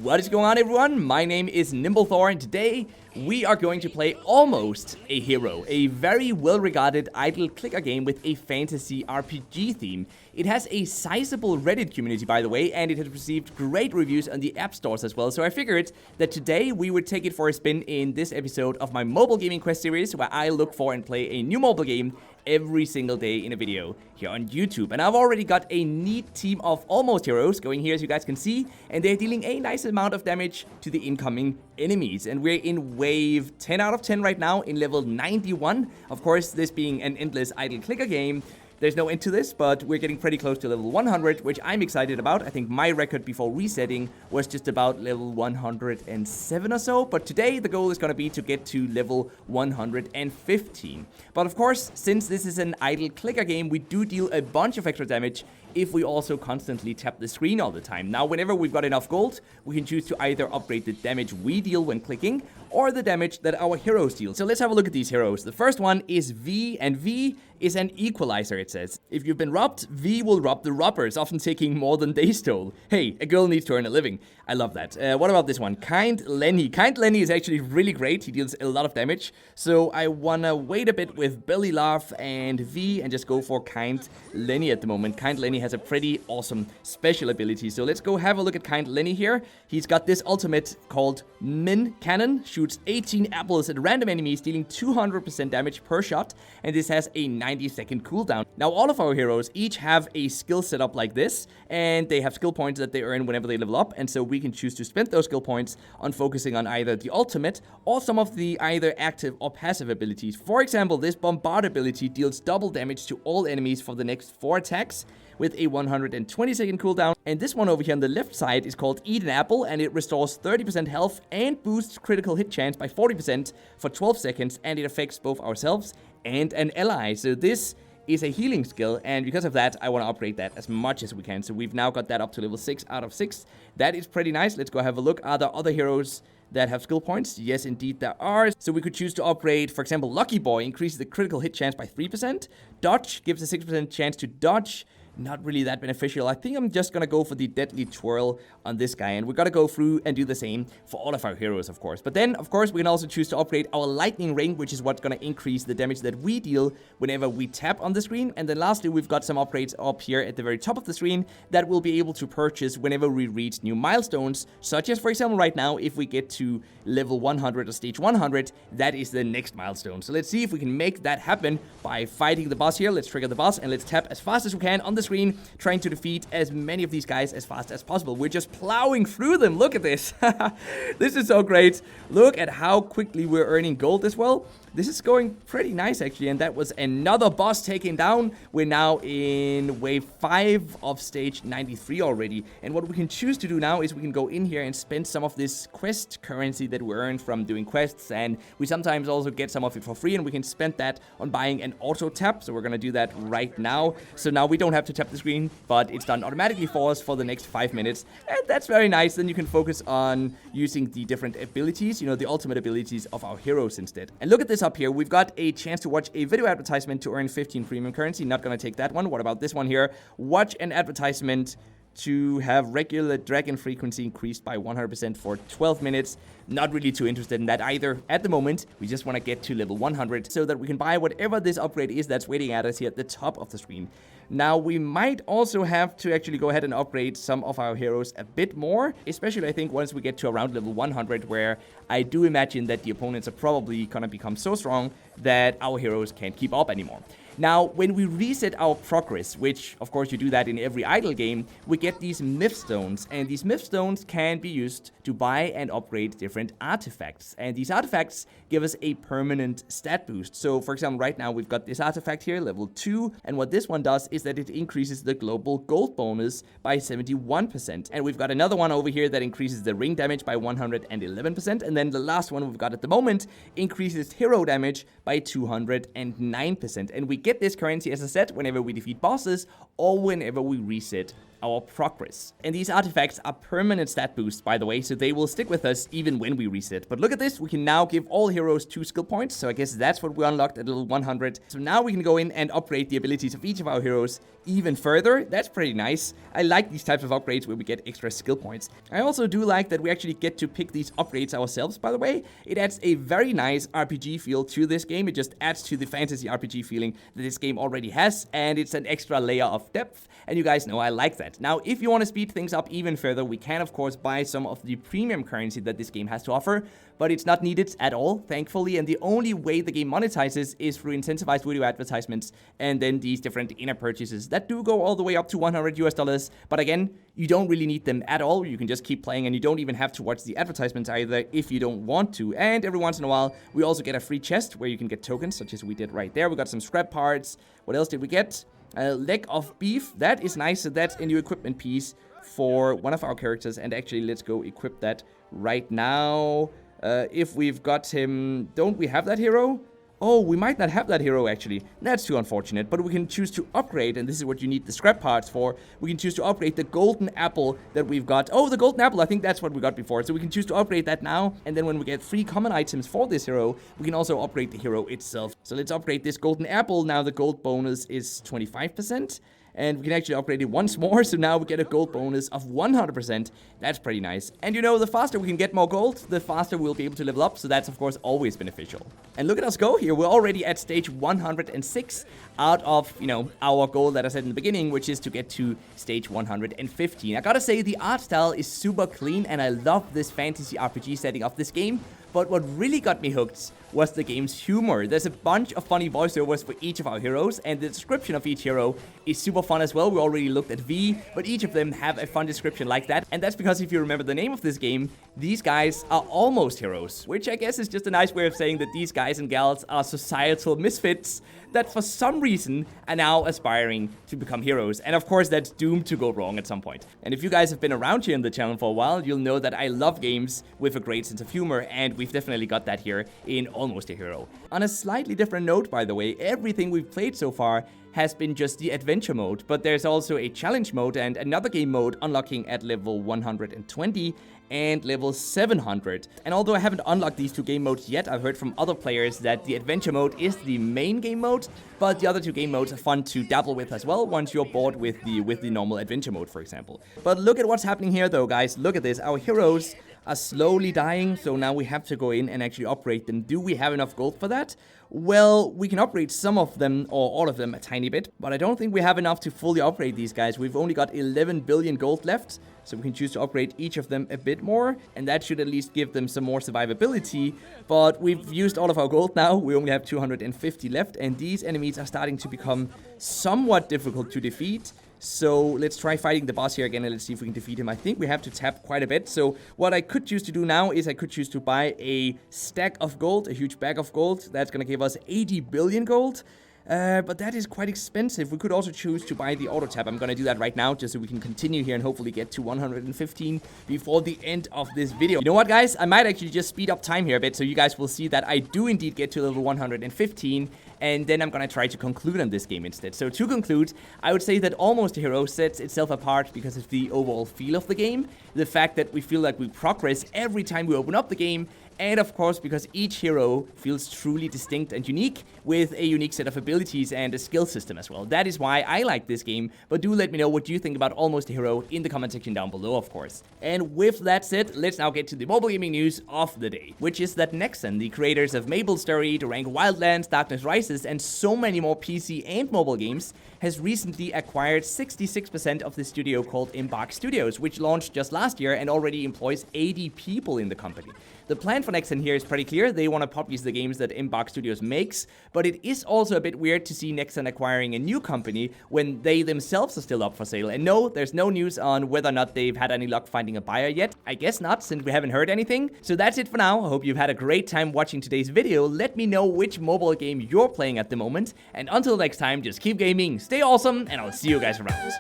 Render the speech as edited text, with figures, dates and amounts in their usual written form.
What is going on, everyone? My name is NimbleThor, and today we are going to play almost a hero, a very well-regarded idle clicker game with a fantasy RPG theme. It has a sizable Reddit community, by the way, and it has received great reviews on the app stores as well. So I figured that today we would take it for a spin in this episode of my mobile gaming quest series, where I look for and play a new mobile game every single day in a video here on YouTube. And I've already got a neat team of almost heroes going here, as you guys can see, and they're dealing a nice amount of damage to the incoming enemies. And we're in wave 10 out of 10 right now in level 91. Of course, this being an endless idle clicker game, there's no end to this, but we're getting pretty close to level 100, which I'm excited about. I think my record before resetting was just about level 107 or so, but today the goal is going to be to get to level 115. But of course, since this is an idle clicker game, we do deal a bunch of extra damage if we also constantly tap the screen all the time. Now, whenever we've got enough gold, we can choose to either upgrade the damage we deal when clicking or the damage that our heroes deal. So let's have a look at these heroes. The first one is V, and V is an equalizer, it says. If you've been robbed, V will rob the robbers, often taking more than they stole. Hey, a girl needs to earn a living. I love that. What about this one? Kind Lenny. Kind Lenny is actually really great. He deals a lot of damage. So I wanna wait a bit with Belly Laugh and V and just go for Kind Lenny at the moment. Kind Lenny has a pretty awesome special ability. So let's go have a look at Kind Lenny here. He's got this ultimate called Min Cannon. Shoots 18 apples at random enemies, dealing 200% damage per shot. And this has a 90-second cooldown. Now, all of our heroes each have a skill setup like this, and they have skill points that they earn whenever they level up, and so we can choose to spend those skill points on focusing on either the ultimate or some of the either active or passive abilities. For example, this Bombard ability deals double damage to all enemies for the next 4 attacks with a 120-second cooldown. And this one over here on the left side is called Eat an Apple, and it restores 30% health and boosts critical hit chance by 40% for 12 seconds, and it affects both ourselves and an ally. So this is a healing skill, and because of that, I want to upgrade that as much as we can. So we've now got that up to level 6 out of 6. That is pretty nice. Let's go have a look. Are there other heroes that have skill points? Yes, indeed there are. So we could choose to upgrade, for example, Lucky Boy increases the critical hit chance by 3%. Dodge gives a 6% chance to dodge. Not really that beneficial. I think I'm just gonna go for the Deadly Twirl on this guy, and we're gonna go through and do the same for all of our heroes, of course. But then, of course, we can also choose to upgrade our Lightning Ring, which is what's gonna increase the damage that we deal whenever we tap on the screen. And then lastly, we've got some upgrades up here at the very top of the screen that we'll be able to purchase whenever we reach new milestones, such as, for example, right now, if we get to level 100 or stage 100, that is the next milestone. So let's see if we can make that happen by fighting the boss here. Let's trigger the boss, and let's tap as fast as we can on the screen, trying to defeat as many of these guys as fast as possible. We're just plowing through them. Look at this. This is so great. Look at how quickly we're earning gold as well. This is going pretty nice, actually, and that was another boss taken down. We're now in wave 5 of stage 93 already, and what we can choose to do now is we can go in here and spend some of this quest currency that we earned from doing quests, and we sometimes also get some of it for free, and we can spend that on buying an auto tap. So we're gonna do that right now. So now we don't have to tap the screen, but it's done automatically for us for the next 5 minutes, and that's very nice. Then you can focus on using the different abilities, you know, the ultimate abilities of our heroes instead. And look at this up here. We've got a chance to watch a video advertisement to earn 15 premium currency. Not gonna take that one. What about this one here? Watch an advertisement to have regular dragon frequency increased by 100% for 12 minutes. Not really too interested in that either at the moment. We just want to get to level 100 so that we can buy whatever this upgrade is that's waiting at us here at the top of the screen. Now, we might also have to actually go ahead and upgrade some of our heroes a bit more, especially I think once we get to around level 100, where I do imagine that the opponents are probably gonna become so strong that our heroes can't keep up anymore. Now, when we reset our progress, which of course you do that in every idle game, we get these myth stones, and these myth stones can be used to buy and upgrade different artifacts. And these artifacts give us a permanent stat boost. So for example, right now we've got this artifact here, level 2, and what this one does is that it increases the global gold bonus by 71%. And we've got another one over here that increases the ring damage by 111%, and then the last one we've got at the moment increases hero damage by 209%. And we get this currency, as I said, whenever we defeat bosses or whenever we reset our progress. And these artifacts are permanent stat boosts, by the way, so they will stick with us even when we reset. But look at this, we can now give all heroes 2 skill points, so I guess that's what we unlocked at level 100. So now we can go in and upgrade the abilities of each of our heroes even further. That's pretty nice. I like these types of upgrades where we get extra skill points. I also do like that we actually get to pick these upgrades ourselves, by the way. It adds a very nice RPG feel to this game. It just adds to the fantasy RPG feeling that this game already has, and it's an extra layer of depth, and you guys know I like that. Now, if you want to speed things up even further, we can, of course, buy some of the premium currency that this game has to offer, but it's not needed at all, thankfully, and the only way the game monetizes is through incentivized video advertisements and then these different in-app purchases that do go all the way up to $100 US, but again, you don't really need them at all. You can just keep playing, and you don't even have to watch the advertisements either if you don't want to. And every once in a while, we also get a free chest where you can get tokens, such as we did right there. We got some scrap parts. What else did we get? A leg of beef. That is nice. So that's a new equipment piece for one of our characters. And actually, let's go equip that right now. If we've got him... Don't we have that hero? Oh, we might not have that hero, actually. That's too unfortunate. But we can choose to upgrade, and this is what you need the scrap parts for. We can choose to upgrade the golden apple that we've got. Oh, the golden apple, I think that's what we got before. So we can choose to upgrade that now. And then when we get 3 common items for this hero, we can also upgrade the hero itself. So let's upgrade this golden apple. Now the gold bonus is 25%. And we can actually upgrade it once more, so now we get a gold bonus of 100%. That's pretty nice. And you know, the faster we can get more gold, the faster we'll be able to level up, so that's of course always beneficial. And look at us go here, we're already at stage 106 out of, you know, our goal that I said in the beginning, which is to get to stage 115. I gotta say, the art style is super clean, and I love this fantasy RPG setting of this game. But what really got me hooked was the game's humor. There's a bunch of funny voiceovers for each of our heroes, and the description of each hero is super fun as well. We already looked at V, but each of them have a fun description like that. And that's because if you remember the name of this game, these guys are almost heroes, which I guess is just a nice way of saying that these guys and gals are societal misfits that for some reason are now aspiring to become heroes. And of course, that's doomed to go wrong at some point. And if you guys have been around here in the channel for a while, you'll know that I love games with a great sense of humor, and we've definitely got that here in Almost a Hero. On a slightly different note, by the way, everything we've played so far has been just the adventure mode, but there's also a challenge mode and another game mode unlocking at level 120 and level 700. And although I haven't unlocked these 2 game modes yet, I've heard from other players that the adventure mode is the main game mode, but the other 2 game modes are fun to dabble with as well once you're bored with the normal adventure mode, for example. But look at what's happening here though, guys. Look at this. Our heroes are slowly dying, so now we have to go in and actually upgrade them. Do we have enough gold for that? Well, we can upgrade some of them, or all of them, a tiny bit, but I don't think we have enough to fully upgrade these guys. We've only got 11 billion gold left, so we can choose to upgrade each of them a bit more, and that should at least give them some more survivability. But we've used all of our gold now. We only have 250 left, and these enemies are starting to become somewhat difficult to defeat. So let's try fighting the boss here again, and let's see if we can defeat him. I think we have to tap quite a bit. So what I could choose to do now is I could choose to buy a stack of gold, a huge bag of gold. That's going to give us 80 billion gold. But that is quite expensive. We could also choose to buy the auto tap. I'm gonna do that right now just so we can continue here and hopefully get to 115 before the end of this video. You know what, guys? I might actually just speed up time here a bit so you guys will see that I do indeed get to level 115, and then I'm gonna try to conclude on this game instead. So to conclude, I would say that Almost a Hero sets itself apart because of the overall feel of the game, the fact that we feel like we progress every time we open up the game, and of course because each hero feels truly distinct and unique with a unique set of abilities and a skill system as well. That is why I like this game, but do let me know what you think about Almost a Hero in the comment section down below, of course. And with that said, let's now get to the mobile gaming news of the day, which is that Nexon, the creators of MapleStory, The Rank Wildlands, Darkness Rises, and so many more PC and mobile games, has recently acquired 66% of the studio called Embark Studios, which launched just last year and already employs 80 people in the company. The plan for Nexon here is pretty clear. They want to publish the games that Embark Studios makes, but it is also a bit weird to see Nexon acquiring a new company when they themselves are still up for sale. And no, there's no news on whether or not they've had any luck finding a buyer yet. I guess not, since we haven't heard anything. So that's it for now. I hope you've had a great time watching today's video. Let me know which mobile game you're playing at the moment. And until next time, just keep gaming, stay awesome, and I'll see you guys around.